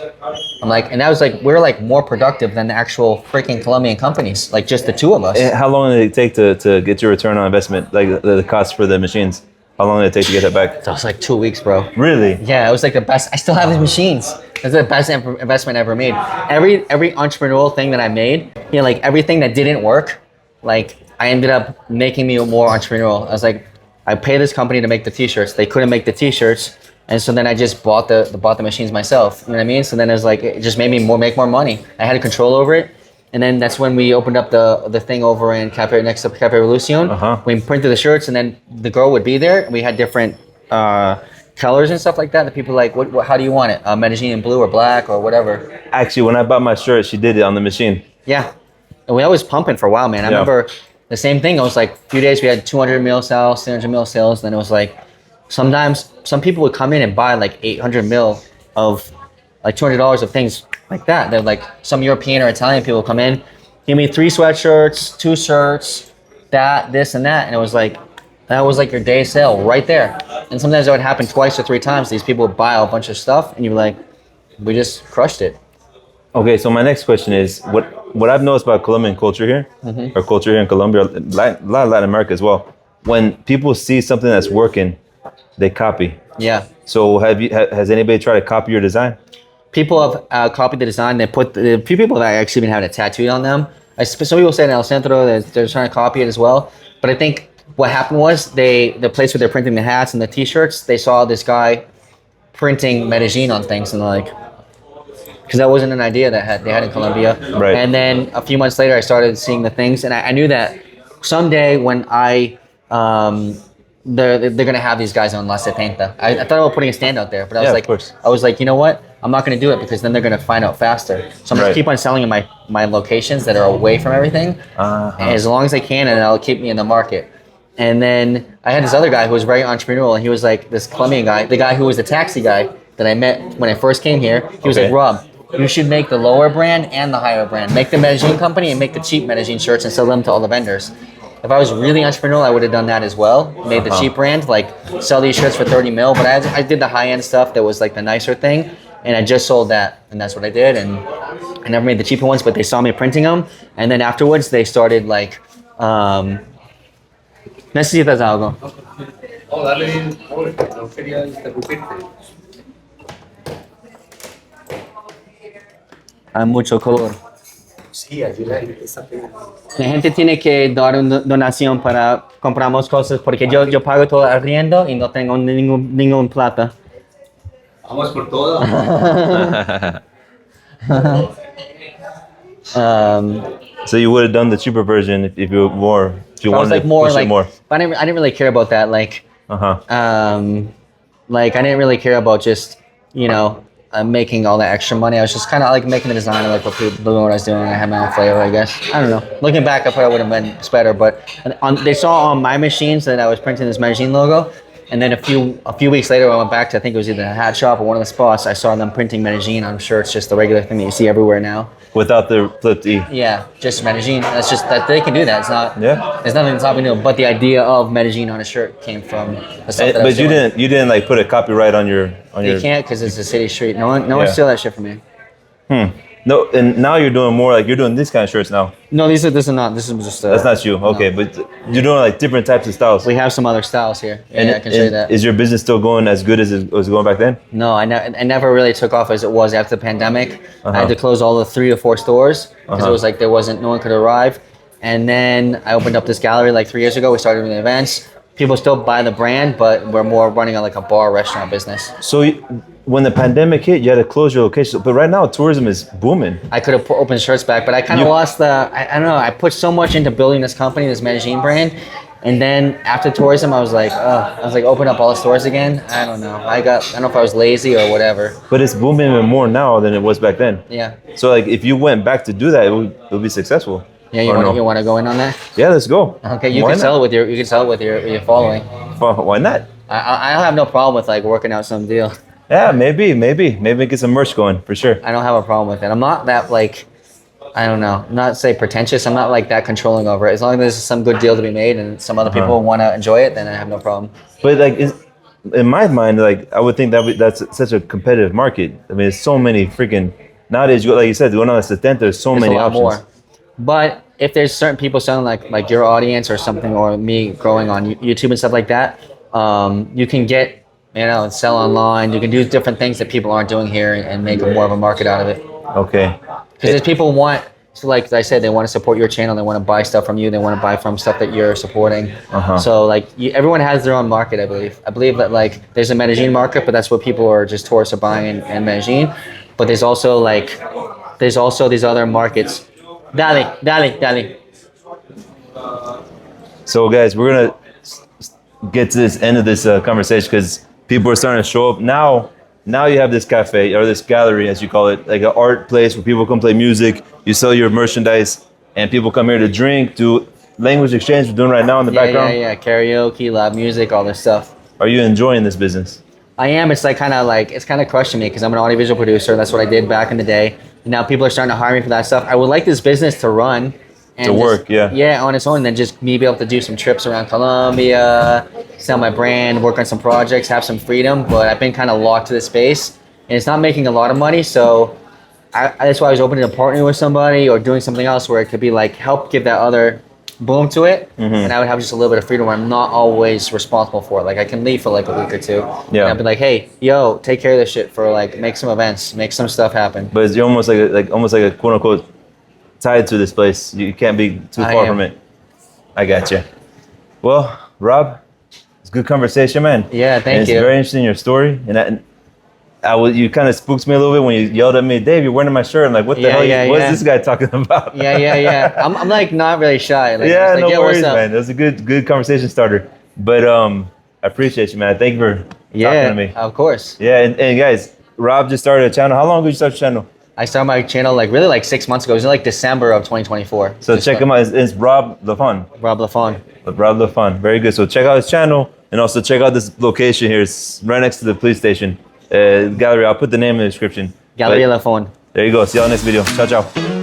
I'm like, and that was like, we're like more productive than the actual freaking Colombian companies, like just the two of us. And how long did it take to get your return on investment, like the cost for the machines? How long did it take to get that back? That was like 2 weeks, bro. Really? Yeah, it was like the best. I still have these machines. It's the best investment I ever made. Every entrepreneurial thing that I made, you know, like everything that didn't work, like I ended up making me more entrepreneurial. I was like, I pay this company to make the t-shirts. They couldn't make the t-shirts. And so then I just bought the machines myself. You know what I mean? So then it was like, it just made me make more money. I had control over it. And then that's when we opened up the thing over in Cafe, next to Cafe Revolucion. We printed the shirts, and then the girl would be there. And we had different colors and stuff like that. The people were like, what, how do you want it? Medellin in blue or black or whatever. Actually, when I bought my shirt, she did it on the machine. Yeah. And we was pumping for a while, man. I remember the same thing. It was like a few days we had 200 mil sales, 300 mil sales. Then it was like, sometimes some people would come in and buy like 800 mil of like $200 of things like that. They're like some European or Italian people come in, give me 3 sweatshirts, 2 shirts, that, this, and that. And it was like, that was like your day sale right there. And sometimes that would happen twice or 3 times. These people would buy a bunch of stuff and you'd be like, we just crushed it. Okay, so my next question is, what I've noticed about Colombian culture here, or culture here in Colombia, a lot of Latin America as well, when people see something that's working, they copy. Yeah. So has anybody tried to copy your design? People have copied the design. They put a few people that actually even have it tattooed on them. Some people say in El Centro that they're trying to copy it as well. But I think what happened was the place where they're printing the hats and the t-shirts, they saw this guy printing Medellin on things, and like, because that wasn't an idea that they had in Colombia. Right. And then a few months later, I started seeing the things, and I knew that someday when they're gonna have these guys on La Setenta. I thought about putting a stand out there, but I was like, you know what? I'm not gonna do it because then they're gonna find out faster. So I'm gonna keep on selling in my locations that are away from everything, as long as I can, and it'll keep me in the market. And then I had this other guy who was very entrepreneurial, and he was like this Colombian guy, the guy who was the taxi guy that I met when I first came here. He was like, Rob, you should make the lower brand and the higher brand. Make the Medellin company and make the cheap Medellin shirts and sell them to all the vendors. If I was really entrepreneurial, I would have done that as well. Made the cheap brand, like sell these shirts for 30 mil. But I did the high end stuff that was like the nicer thing, and I just sold that, and that's what I did. And I never made the cheaper ones, but they saw me printing them, and then afterwards they started like, necesitas algo. Oh, dale bien, no quería interrumpirte. Hay mucho color. Sí, ayuda a esa pena. La gente tiene que dar una donación para compramos cosas porque yo pago todo el arriendo y no tengo ningún plata. Vamos por todo. So you would have done the cheaper version if you wanted to push it more. But I didn't really care about that. Like, like I didn't really care about just, you know, making all that extra money. I was just kind of like making the design. I like what I was doing. I had my own flavor, I guess. I don't know. Looking back, I probably would have been better. But they saw on my machines that I was printing this Medellin logo. And then a few weeks later, I went back to, I think it was either a hat shop or one of the spots. I saw them printing Medellin on shirts, just the regular thing that you see everywhere now. Without the flipped E. Yeah, just Medellin. That's just that they can do that. It's not. Yeah. There's nothing stopping them. But the idea of Medellin on a shirt came from the stuff that I was doing. You didn't like put a copyright on your. You can't because it's a city street. No one steal that shit from me. No, and now you're doing more like you're doing this kind of shirts now. No, this is not. This is just. That's not you. Okay, no. But you're doing like different types of styles. We have some other styles here. Yeah, I can show you that. Is your business still going as good as it was going back then? No, I never really took off as it was after the pandemic. I had to close all the 3 or 4 stores because it was like no one could arrive. And then I opened up this gallery like 3 years ago. We started doing events. People still buy the brand, but we're more running like a bar restaurant business. So when the pandemic hit, you had to close your location. But right now, tourism is booming. I could have opened shirts back, but I kind of lost I don't know. I put so much into building this company, this Medellin brand. And then after tourism, I was like, open up all the stores again. I don't know. I don't know if I was lazy or whatever. But it's booming even more now than it was back then. Yeah. So like, if you went back to do that, it would be successful. Yeah, you want to go in on that? Yeah, let's go. Okay, you can sell it with your following. Why not? I don't have no problem with like working out some deal. Yeah, maybe get some merch going for sure. I don't have a problem with it. I'm not that like, I don't know, not say pretentious. I'm not like that controlling over it. As long as there's some good deal to be made and some other people want to enjoy it, then I have no problem. But like, in my mind, like I would think that's such a competitive market. I mean, there's so many freaking nowadays. Like you said, going on the 70, there's so many a lot options. more. But if there's certain people selling like your audience or something, or me growing on YouTube and stuff like that, you can get, sell online. You can do different things that people aren't doing here and make more of a market out of it. Okay. Because people want, so like I said, they want to support your channel. They want to buy stuff from you. They want to buy from stuff that you're supporting. So like everyone has their own market, I believe. I believe that like there's a Medellin market, but that's what people are just tourists are buying in Medellin. But there's also these other markets. Dale. So guys, we're gonna get to this end of this conversation because people are starting to show up now. Now you have this cafe or this gallery, as you call it, like an art place where people come play music. You sell your merchandise, and people come here to drink, do language exchange. We're doing right now in the background. Yeah. Karaoke, live music, all this stuff. Are you enjoying this business? I am. It's kind of crushing me because I'm an audiovisual producer. That's what I did back in the day. And now people are starting to hire me for that stuff. I would like this business to run. And work, yeah. Yeah, on its own. And then just me be able to do some trips around Colombia, sell my brand, work on some projects, have some freedom. But I've been kind of locked to the space. And it's not making a lot of money. So that's why I was open to partnering with somebody or doing something else where it could be like help give that other boom to it. And I would have just a little bit of freedom where I'm not always responsible for it. Like I can leave for like a week or two. Yeah. And I'd be like, hey, yo, take care of this shit for like make some events, make some stuff happen. But you're almost like a quote unquote tied to this place. You can't be too far from it. I got you. Well, Rob, it's a good conversation, man. Yeah, thank you. It's very interesting, your story. And you kind of spooked me a little bit when you yelled at me, Dave, you're wearing my shirt. I'm like, what the hell? What is this guy talking about? Yeah. I'm like not really shy. Like, yeah, no worries, man. That was a good conversation starter. But I appreciate you, man. Thank you for talking to me. Of course. Yeah, and guys, Rob just started a channel. How long ago did you start your channel? I started my channel like 6 months ago. It was in like December of 2024. So check him out. It's Rob LaFond. Rob LaFond. Rob LaFond. Very good. So check out his channel and also check out this location here. It's right next to the police station. Gallery. I'll put the name in the description. Galería LaFond. There you go. See y'all next video. Ciao, ciao.